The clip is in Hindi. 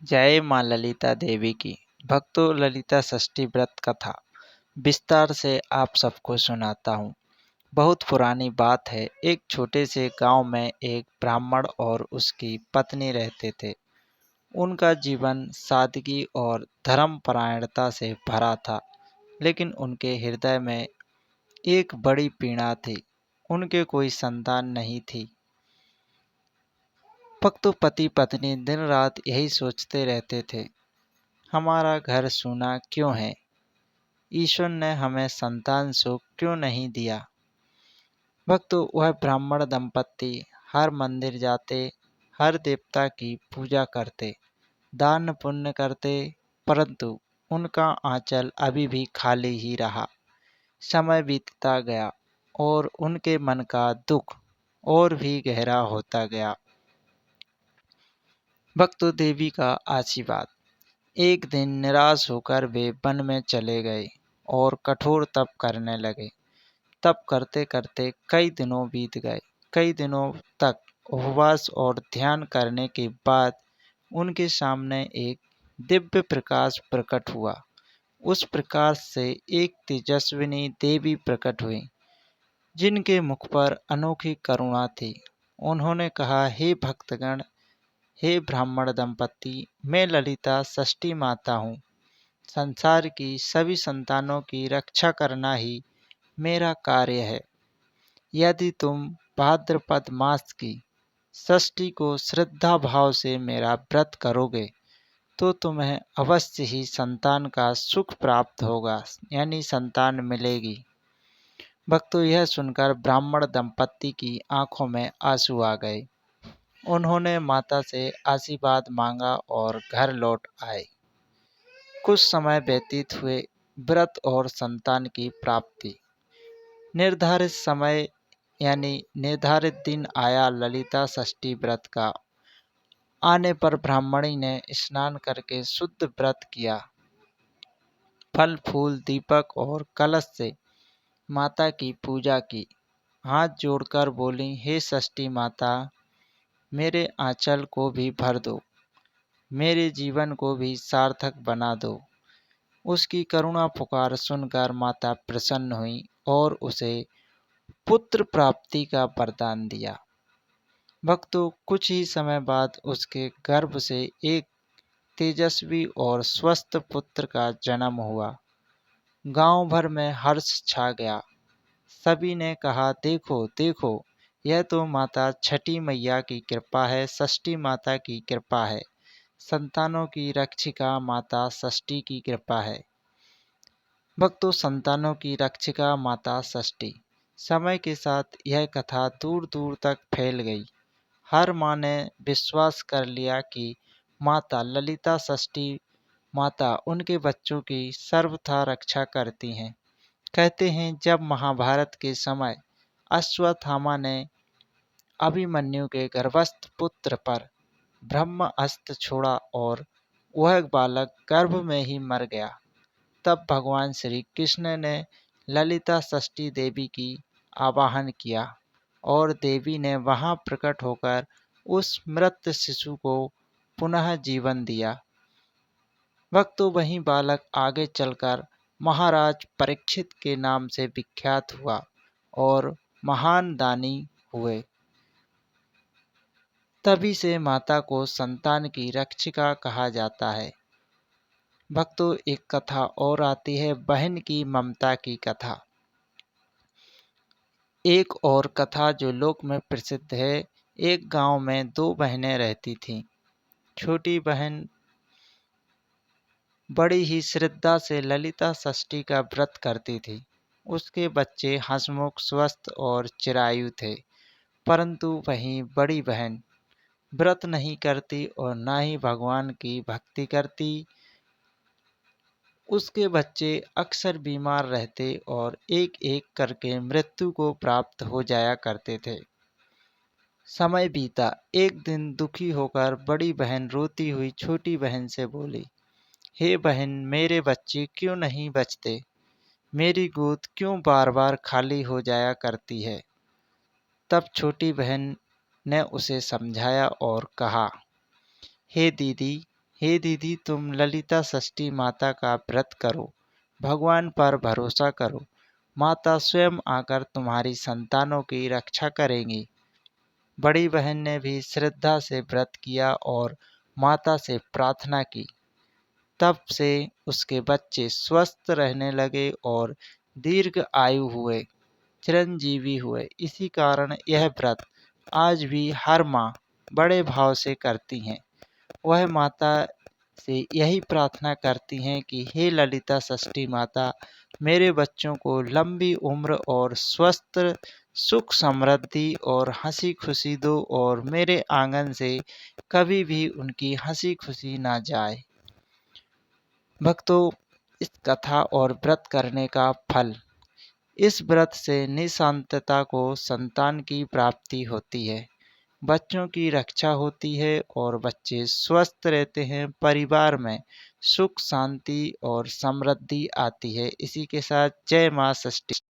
जय माँ ललिता देवी की। भक्तों, ललिता षष्ठी व्रत कथा विस्तार से आप सबको सुनाता हूँ। बहुत पुरानी बात है। एक छोटे से गांव में एक ब्राह्मण और उसकी पत्नी रहते थे। उनका जीवन सादगी और धर्मपरायणता से भरा था, लेकिन उनके हृदय में एक बड़ी पीड़ा थी। उनके कोई संतान नहीं थी। भक्तों, पति पत्नी दिन रात यही सोचते रहते थे, हमारा घर सूना क्यों है? ईश्वर ने हमें संतान सुख क्यों नहीं दिया? भक्तों, वह ब्राह्मण दंपत्ति हर मंदिर जाते, हर देवता की पूजा करते, दान पुण्य करते, परंतु उनका आंचल अभी भी खाली ही रहा। समय बीतता गया और उनके मन का दुख और भी गहरा होता गया। भक्तों, देवी का आशीर्वाद। एक दिन निराश होकर वे वन में चले गए और कठोर तप करने लगे। तप करते करते कई दिनों बीत गए। कई दिनों तक उपवास और ध्यान करने के बाद उनके सामने एक दिव्य प्रकाश प्रकट हुआ। उस प्रकाश से एक तेजस्विनी देवी प्रकट हुई, जिनके मुख पर अनोखी करुणा थी। उन्होंने कहा, हे भक्तगण, हे ब्राह्मण दंपत्ति, मैं ललिता षष्ठी माता हूँ। संसार की सभी संतानों की रक्षा करना ही मेरा कार्य है। यदि तुम भाद्रपद मास की षष्ठी को श्रद्धा भाव से मेरा व्रत करोगे तो तुम्हें अवश्य ही संतान का सुख प्राप्त होगा, यानी संतान मिलेगी। भक्तों, यह सुनकर ब्राह्मण दंपत्ति की आंखों में आंसू आ गए। उन्होंने माता से आशीर्वाद मांगा और घर लौट आए। कुछ समय व्यतीत हुए। व्रत और संतान की प्राप्ति। निर्धारित समय यानी निर्धारित दिन आया ललिता षष्ठी व्रत का। आने पर ब्राह्मणी ने स्नान करके शुद्ध व्रत किया। फल फूल दीपक और कलश से माता की पूजा की। हाथ जोड़कर बोली, हे षष्ठी माता, मेरे आंचल को भी भर दो, मेरे जीवन को भी सार्थक बना दो। उसकी करुणा पुकार सुनकर माता प्रसन्न हुई और उसे पुत्र प्राप्ति का वरदान दिया। भक्तों, कुछ ही समय बाद उसके गर्भ से एक तेजस्वी और स्वस्थ पुत्र का जन्म हुआ। गांव भर में हर्ष छा गया। सभी ने कहा, देखो देखो, यह तो माता छठी मैया की कृपा है, षष्ठी माता की कृपा है। संतानों की रक्षिका माता षष्ठी की कृपा है। भक्तों, संतानों की रक्षिका माता षष्ठी। समय के साथ यह कथा दूर दूर तक फैल गई। हर माँ ने विश्वास कर लिया कि माता ललिता षष्ठी माता उनके बच्चों की सर्वथा रक्षा करती हैं। कहते हैं, जब महाभारत के समय अश्वत्थामा ने अभिमन्यु के गर्भस्थ पुत्र पर ब्रह्म अस्त्र छोड़ा और वह बालक गर्भ में ही मर गया, तब भगवान श्री कृष्ण ने ललिता षष्ठी देवी की आवाहन किया और देवी ने वहां प्रकट होकर उस मृत शिशु को पुनः जीवन दिया। भक्तों, वही बालक आगे चलकर महाराज परीक्षित के नाम से विख्यात हुआ और महान दानी हुए। तभी से माता को संतान की रक्षिका कहा जाता है। भक्तों, एक कथा और आती है, बहन की ममता की कथा। एक और कथा जो लोक में प्रसिद्ध है। एक गांव में दो बहनें रहती थीं। छोटी बहन बड़ी ही श्रद्धा से ललिता षष्ठी का व्रत करती थी। उसके बच्चे हंसमुख, स्वस्थ और चिरायु थे। परंतु वहीं बड़ी बहन व्रत नहीं करती और ना ही भगवान की भक्ति करती। उसके बच्चे अक्सर बीमार रहते और एक एक करके मृत्यु को प्राप्त हो जाया करते थे। समय बीता। एक दिन दुखी होकर बड़ी बहन रोती हुई छोटी बहन से बोली, हे बहन, मेरे बच्चे क्यों नहीं बचते? मेरी गोद क्यों बार बार खाली हो जाया करती है? तब छोटी बहन ने उसे समझाया और कहा, हे दीदी, हे दीदी, तुम ललिता षष्ठी माता का व्रत करो, भगवान पर भरोसा करो, माता स्वयं आकर तुम्हारी संतानों की रक्षा करेंगी। बड़ी बहन ने भी श्रद्धा से व्रत किया और माता से प्रार्थना की। तब से उसके बच्चे स्वस्थ रहने लगे और दीर्घ आयु हुए, चिरंजीवी हुए। इसी कारण यह व्रत आज भी हर माँ बड़े भाव से करती हैं। वह माता से यही प्रार्थना करती हैं कि हे ललिता षष्ठी माता, मेरे बच्चों को लंबी उम्र और स्वस्थ, सुख समृद्धि और हंसी खुशी दो और मेरे आंगन से कभी भी उनकी हंसी खुशी ना जाए। भक्तों, इस कथा और व्रत करने का फल, इस व्रत से निशांतता को संतान की प्राप्ति होती है, बच्चों की रक्षा होती है और बच्चे स्वस्थ रहते हैं, परिवार में सुख शांति और समृद्धि आती है। इसी के साथ जय माँ षष्ठी।